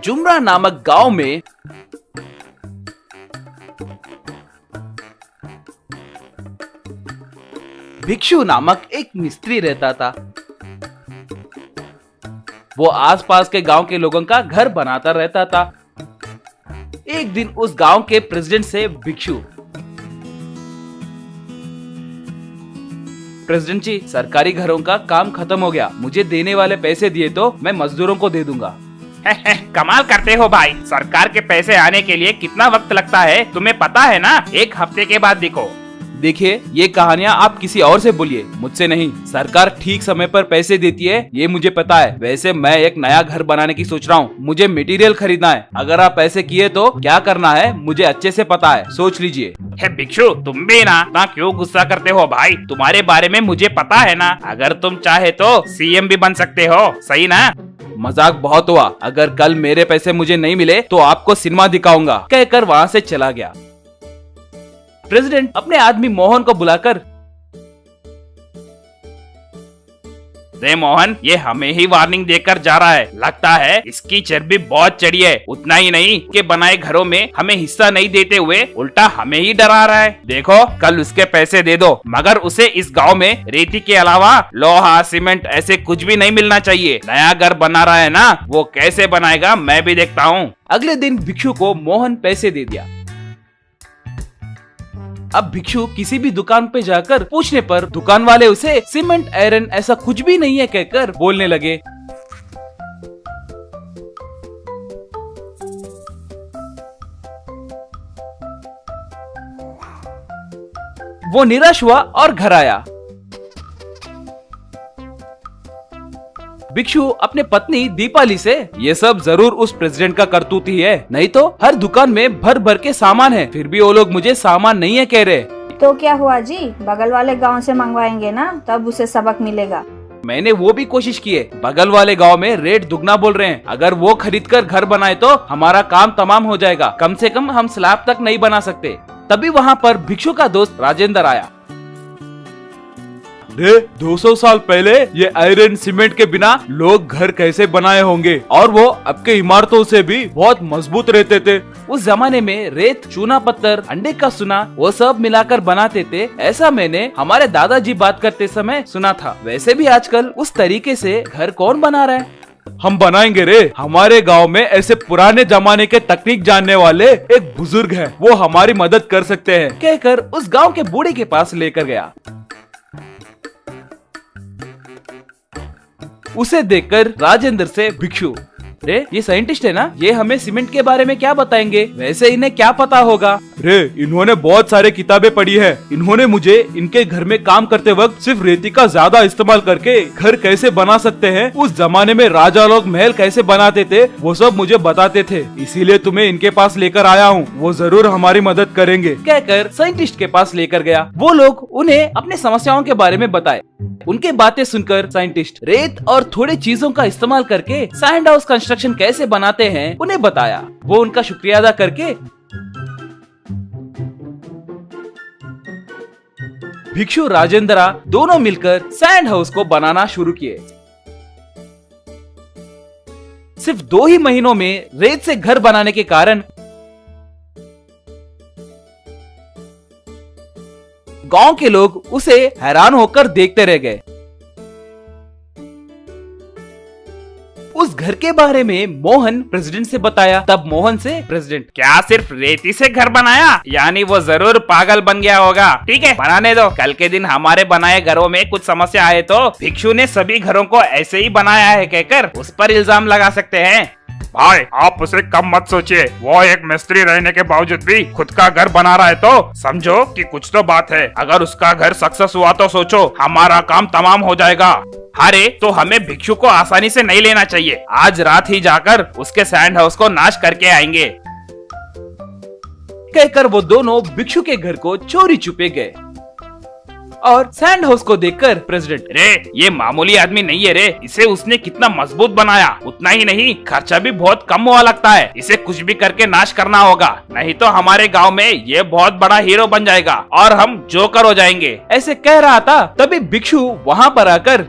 जुमरा नामक गांव में भिक्षु नामक एक मिस्त्री रहता था। वो आसपास के गांव के लोगों का घर बनाता रहता था। एक दिन उस गांव के प्रेसिडेंट से भिक्षु, प्रेसिडेंट जी, सरकारी घरों का काम खत्म हो गया, मुझे देने वाले पैसे दिए तो मैं मजदूरों को दे दूंगा। कमाल करते हो भाई, सरकार के पैसे आने के लिए कितना वक्त लगता है तुम्हें पता है ना? 1 हफ्ते के बाद देखो। देखिए, ये कहानियाँ आप किसी और से बोलिए, मुझसे नहीं। सरकार ठीक समय पर पैसे देती है, ये मुझे पता है। वैसे मैं एक नया घर बनाने की सोच रहा हूँ, मुझे मटेरियल खरीदना है। अगर आप पैसे किए तो क्या करना है मुझे अच्छे से पता है, सोच लीजिए। भिक्षु, तुम भी ना क्यों गुस्सा करते हो भाई? तुम्हारे बारे में मुझे पता है ना। अगर तुम चाहे तो सीएम भी बन सकते हो, सही ना? मजाक बहुत हुआ। अगर कल मेरे पैसे मुझे नहीं मिले तो आपको सिनेमा दिखाऊंगा, कहकर वहाँ से चला गया। प्रेसिडेंट अपने आदमी मोहन को बुलाकर, रे मोहन, ये हमें ही वार्निंग देकर जा रहा है। लगता है इसकी चर्बी बहुत चढ़ी है। उतना ही नहीं के बनाए घरों में हमें हिस्सा नहीं देते हुए उल्टा हमें ही डरा रहा है। देखो, कल उसके पैसे दे दो, मगर उसे इस गांव में रेती के अलावा लोहा, सीमेंट ऐसे कुछ भी नहीं मिलना चाहिए। नया घर बना रहा है ना, वो कैसे बनाएगा मैं भी देखता हूँ। अगले दिन भिक्षु को मोहन पैसे दे दिया। अब भिक्षु किसी भी दुकान पे जाकर पूछने पर दुकान वाले उसे सीमेंट, आयरन ऐसा कुछ भी नहीं है कहकर बोलने लगे। वो निराश हुआ और घर आया। भिक्षु अपने पत्नी दीपाली से, ये सब जरूर उस प्रेसिडेंट का करतूत ही है, नहीं तो हर दुकान में भर भर के सामान है, फिर भी वो लोग मुझे सामान नहीं है कह रहे। तो क्या हुआ जी, बगल वाले गांव से मंगवाएंगे ना, तब उसे सबक मिलेगा। मैंने वो भी कोशिश की है, बगल वाले गांव में रेट दुगना बोल रहे हैं। अगर वो खरीद कर घर बनाए तो हमारा काम तमाम हो जाएगा। कम से कम हम स्लैब तक नहीं बना सकते। तभी वहाँ पर भिक्षु का दोस्त राजेंद्र आया। 200 साल पहले ये आयरन सीमेंट के बिना लोग घर कैसे बनाए होंगे, और वो अब के इमारतों से भी बहुत मजबूत रहते थे। उस जमाने में रेत, चूना पत्थर, अंडे का सुना, वो सब मिलाकर बनाते थे। ऐसा मैंने हमारे दादाजी बात करते समय सुना था। वैसे भी आजकल उस तरीके से घर कौन बना रहा है? हम बनाएंगे रे। हमारे गांव में ऐसे पुराने जमाने के तकनीक जानने वाले एक बुजुर्ग हैं, वो हमारी मदद कर सकते हैं, कहकर उस गाँव के बूढ़े के पास लेकर गया। उसे देखकर राजेंद्र से भिक्षु, रे ये साइंटिस्ट है ना, ये हमें सीमेंट के बारे में क्या बताएंगे? वैसे इन्हें क्या पता होगा? रे इन्होंने बहुत सारे किताबें पढ़ी है। इन्होंने मुझे इनके घर में काम करते वक्त सिर्फ रेती का ज्यादा इस्तेमाल करके घर कैसे बना सकते हैं, उस जमाने में राजा लोग महल कैसे बनाते थे, वो सब मुझे बताते थे। इसीलिए तुम्हें इनके पास लेकर आया हूँ, वो जरूर हमारी मदद करेंगे, कहकर साइंटिस्ट के पास लेकर गया। वो लोग उन्हें अपनी समस्याओं के बारे में बताए। उनके बातें सुनकर साइंटिस्ट रेत और थोड़ी चीजों का इस्तेमाल करके सैंड हाउस कंस्ट्रक्शन कैसे बनाते हैं उन्हें बताया। वो उनका शुक्रिया अदा करके भिक्षु राजेंद्रा दोनों मिलकर सैंड हाउस को बनाना शुरू किए। सिर्फ 2 ही महीनों में रेत से घर बनाने के कारण गांव के लोग उसे हैरान होकर देखते रह गए। उस घर के बारे में मोहन प्रेसिडेंट से बताया। तब मोहन से प्रेसिडेंट, क्या सिर्फ रेती से घर बनाया? यानी वो जरूर पागल बन गया होगा। ठीक है, बनाने दो। कल के दिन हमारे बनाए घरों में कुछ समस्या आए तो भिक्षु ने सभी घरों को ऐसे ही बनाया है कहकर उस पर इल्जाम लगा सकते हैं। भाई, आप उसे कम मत सोचिए। वो एक मिस्त्री रहने के बावजूद भी खुद का घर बना रहा है, तो समझो कि कुछ तो बात है। अगर उसका घर सक्सेस हुआ तो सोचो हमारा काम तमाम हो जाएगा। अरे तो हमें भिक्षु को आसानी से नहीं लेना चाहिए। आज रात ही जाकर उसके सैंड हाउस को नाश करके आएंगे, कहकर वो दोनों भिक्षु के घर को चोरी छुपे गए। और सैंड हाउस को देखकर प्रेसिडेंट, रे ये मामूली आदमी नहीं है रे, इसे उसने कितना मजबूत बनाया। उतना ही नहीं, खर्चा भी बहुत कम हुआ लगता है। इसे कुछ भी करके नाश करना होगा, नहीं तो हमारे गांव में ये बहुत बड़ा हीरो बन जाएगा और हम जोकर हो जाएंगे। ऐसे कह रहा था, तभी भिक्षु वहाँ पर आकर,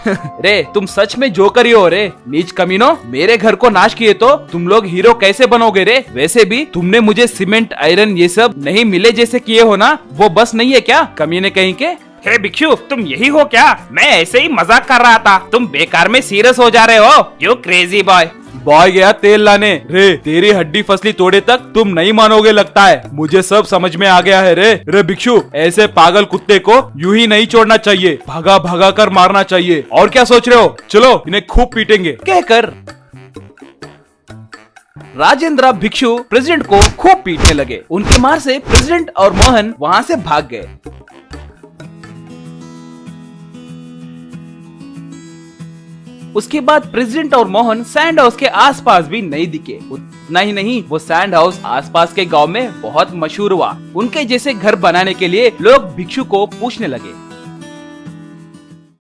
रे तुम सच में जोकर ही हो रे, नीच कमीनो। मेरे घर को नाश किए तो तुम लोग हीरो कैसे बनोगे रे? वैसे भी तुमने मुझे सीमेंट आयरन ये सब नहीं मिले जैसे किए हो ना, वो बस नहीं है क्या कमीने कहीं के? हे भिक्षु, तुम यही हो क्या? मैं ऐसे ही मजाक कर रहा था, तुम बेकार में सीरियस हो जा रहे हो। You crazy boy. बॉय गया तेल लाने। रे तेरी हड्डी फसली तोड़े तक तुम नहीं मानोगे लगता है। मुझे सब समझ में आ गया है रे। रे भिक्षु, ऐसे पागल कुत्ते को यूं ही नहीं छोड़ना चाहिए, भागा भागा कर मारना चाहिए। और क्या सोच रहे हो? चलो इन्हें खूब पीटेंगे कहकर राजेंद्र भिक्षु प्रेसिडेंट को खूब पीटने लगे। उनकी मार से प्रेसिडेंट और मोहन वहाँ से भाग गए। उसके बाद प्रेसिडेंट और मोहन सैंड हाउस के आसपास भी नहीं दिखे। उतना ही नहीं, वो सैंड हाउस आसपास के गांव में बहुत मशहूर हुआ। उनके जैसे घर बनाने के लिए लोग भिक्षु को पूछने लगे।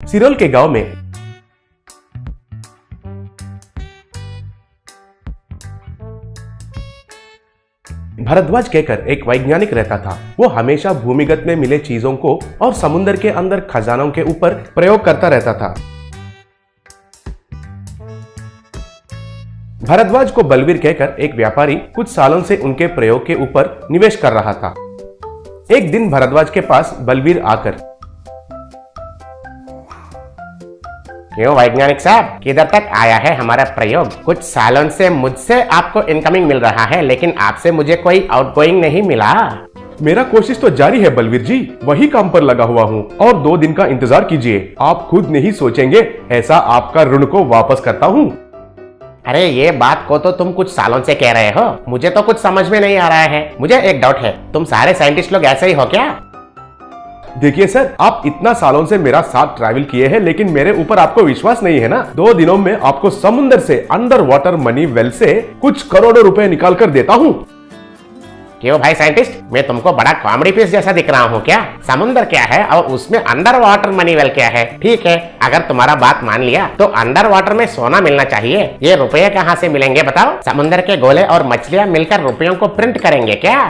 सिरोल के गांव में भरद्वाज कहकर एक वैज्ञानिक रहता था। वो हमेशा भूमिगत में मिले चीजों को और समुद्र के अंदर खजानों के ऊपर प्रयोग करता रहता था। भरद्वाज को बलवीर कहकर एक व्यापारी कुछ सालों से उनके प्रयोग के ऊपर निवेश कर रहा था। एक दिन भरद्वाज के पास बलवीर आकर, क्यों वैज्ञानिक साहब, किधर तक आया है हमारा प्रयोग? कुछ सालों से मुझसे आपको इनकमिंग मिल रहा है, लेकिन आपसे मुझे कोई आउटगोइंग नहीं मिला। मेरा कोशिश तो जारी है बलवीर जी, वही काम पर लगा हुआ हूँ और 2 दिन का इंतजार कीजिए। आप खुद नहीं सोचेंगे ऐसा आपका ऋण को वापस करता हूँ। अरे ये बात को तो तुम कुछ सालों से कह रहे हो, मुझे तो कुछ समझ में नहीं आ रहा है। मुझे एक डाउट है, तुम सारे साइंटिस्ट लोग ऐसे ही हो क्या? देखिए सर, आप इतना सालों से मेरा साथ ट्रैवल किए हैं, लेकिन मेरे ऊपर आपको विश्वास नहीं है ना। 2 दिनों में आपको समुद्र से अंडर वाटर मनी वेल से कुछ करोड़ों रुपए निकाल कर देता हूँ। क्यों भाई साइंटिस्ट, मैं तुमको बड़ा कॉमेडी पीस जैसा दिख रहा हूँ क्या? समुद्र क्या है और उसमें अंडर वाटर मनी वेल क्या है? ठीक है, अगर तुम्हारा बात मान लिया तो अंडर वाटर में सोना मिलना चाहिए। ये रुपये कहाँ से मिलेंगे बताओ? समुद्र के गोले और मछलियाँ मिलकर रुपयों को प्रिंट करेंगे क्या?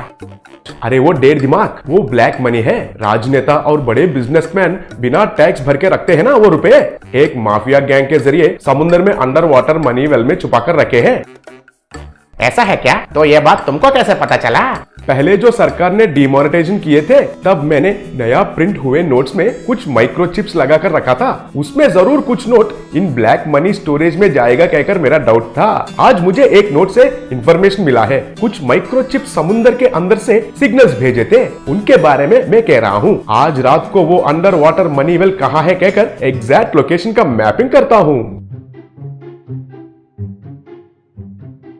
अरे वो डेढ़ दिमाग, वो ब्लैक मनी है। राजनेता और बड़े बिजनेसमैन बिना टैक्स भर के रखते हैं ना वो रुपए। एक माफिया गैंग के जरिए समुद्र में अंडर वाटर मनी वेल में छुपा कर रखे हैं। ऐसा है क्या? तो ये बात तुमको कैसे पता चला? पहले जो सरकार ने डिमोनेटाइजेशन किए थे, तब मैंने नया प्रिंट हुए नोट्स में कुछ माइक्रोचिप्स लगा कर रखा था। उसमें जरूर कुछ नोट इन ब्लैक मनी स्टोरेज में जाएगा कहकर मेरा डाउट था। आज मुझे एक नोट से इंफॉर्मेशन मिला है, कुछ माइक्रोचिप समुद्र के अंदर से सिग्नल्स भेजे थे, उनके बारे में मैं कह रहा हूँ। आज रात को वो अंडर वाटर मनी वेल कहाँ है कहकर एग्जैक्ट लोकेशन का मैपिंग करता हूँ।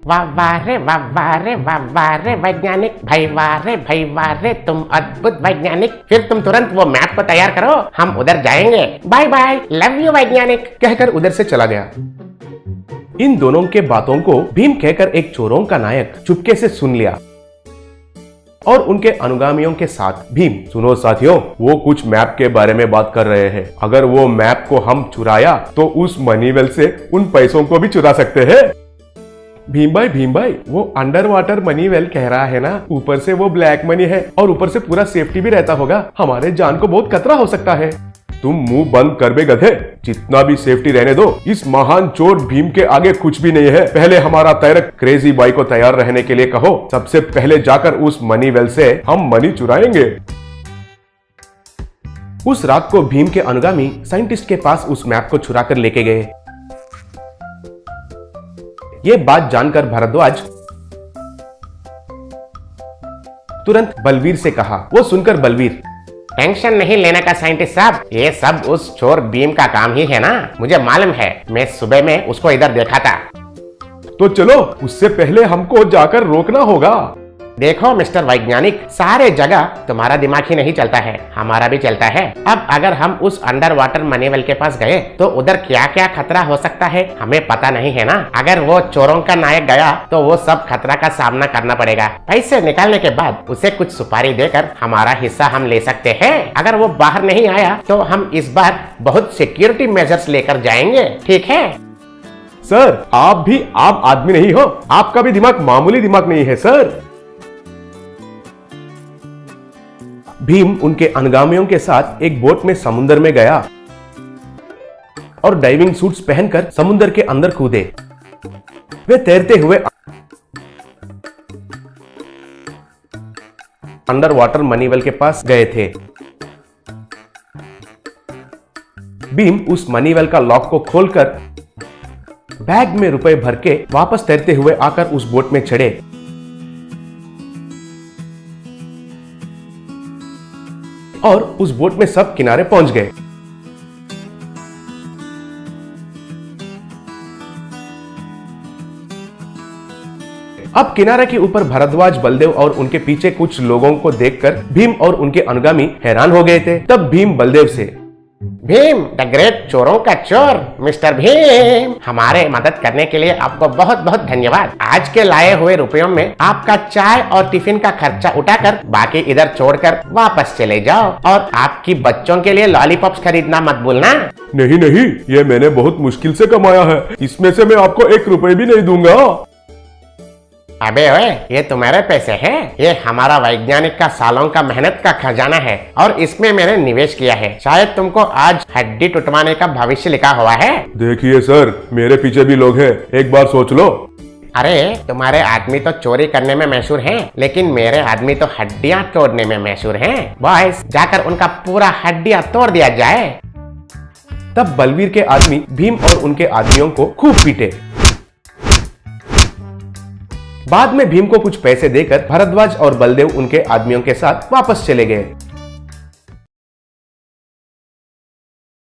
वाह रे वैज्ञानिक भाई, वाह रे तुम अद्भुत वैज्ञानिक। फिर तुम तुरंत वो मैप को तैयार करो, हम उधर जाएंगे। बाय बाय, लव यू वैज्ञानिक, कहकर उधर से चला गया। इन दोनों के बातों को भीम कहकर एक चोरों का नायक चुपके से सुन लिया और उनके अनुगामियों के साथ, भीम सुनो साथियों, वो कुछ मैप के बारे में बात कर रहे हैं। अगर वो मैप को हम चुराया तो उस मनी वेल से उन पैसों को भी चुरा सकते हैं। भीम भाई, वो अंडर वाटर मनी वेल कह रहा है ना, ऊपर से वो ब्लैक मनी है और ऊपर से पूरा सेफ्टी भी रहता होगा। हमारे जान को बहुत खतरा हो सकता है। तुम मुंह बंद कर बे गधे, जितना भी सेफ्टी रहने दो, इस महान चोर भीम के आगे कुछ भी नहीं है। पहले हमारा तैरक क्रेजी बॉय को तैयार रहने के लिए कहो, सबसे पहले जाकर उस मनी वेल से हम मनी चुराएंगे। उस रात को भीम के अनुगामी साइंटिस्ट के पास उस मैप को चुरा कर लेके गए। ये बात जानकर भारद्वाज तुरंत बलवीर से कहा। वो सुनकर बलवीर, टेंशन नहीं लेने का साइंटिस्ट साहब, ये सब उस चोर भीम का काम ही है ना, मुझे मालूम है। मैं सुबह में उसको इधर देखा था। तो चलो, उससे पहले हमको जाकर रोकना होगा। देखो मिस्टर वैज्ञानिक, सारे जगह तुम्हारा दिमाग ही नहीं चलता है, हमारा भी चलता है। अब अगर हम उस अंडर वाटर मनी वेल के पास गए तो उधर क्या क्या खतरा हो सकता है हमें पता नहीं है ना। अगर वो चोरों का नायक गया तो वो सब खतरा का सामना करना पड़ेगा। पैसे निकालने के बाद उसे कुछ सुपारी देकर हमारा हिस्सा हम ले सकते हैं। अगर वो बाहर नहीं आया तो हम इस बार बहुत सिक्योरिटी मेजर्स लेकर जाएंगे, ठीक है? सर, आप भी आम आदमी नहीं हो, आपका भी दिमाग मामूली दिमाग नहीं है सर। भीम उनके अनुगामियों के साथ एक बोट में समुद्र में गया। और डाइविंग सूट्स पहनकर समुद्र के अंदर कूदे। वे तैरते हुए अंडर वाटर मनीवेल के पास गए थे। भीम उस मनीवेल का लॉक को खोलकर बैग में रुपए भर के वापस तैरते हुए आकर उस बोट में चढ़े। और उस बोट में सब किनारे पहुंच गए। अब किनारे के ऊपर भारद्वाज, बलदेव और उनके पीछे कुछ लोगों को देखकर भीम और उनके अनुगामी हैरान हो गए थे। तब भीम बलदेव से, भीम द ग्रेट चोरों का चोर मिस्टर भीम, हमारे मदद करने के लिए आपको बहुत बहुत धन्यवाद। आज के लाए हुए रुपयों में आपका चाय और टिफिन का खर्चा उठाकर बाकी इधर छोड़कर वापस चले जाओ, और आपकी बच्चों के लिए लॉलीपॉप्स खरीदना मत भूलना। नहीं नहीं, ये मैंने बहुत मुश्किल से कमाया है, इसमें से मैं आपको 1 रुपए भी नहीं दूंगा। अबे ओए, ये तुम्हारे पैसे हैं? ये हमारा वैज्ञानिक का सालों का मेहनत का खजाना है और इसमें मैंने निवेश किया है। शायद तुमको आज हड्डी टुटवाने का भविष्य लिखा हुआ है। देखिए सर, मेरे पीछे भी लोग हैं, एक बार सोच लो। अरे तुम्हारे आदमी तो चोरी करने में मशहूर हैं, लेकिन मेरे आदमी तो हड्डियां तोड़ने में मशहूर हैं। बॉयज, जाकर उनका पूरा हड्डियां तोड़ दिया जाए। तब बलवीर के आदमी भीम और उनके आदमियों को खूब पीटे। बाद में भीम को कुछ पैसे देकर भारद्वाज और बलदेव उनके आदमियों के साथ वापस चले गए।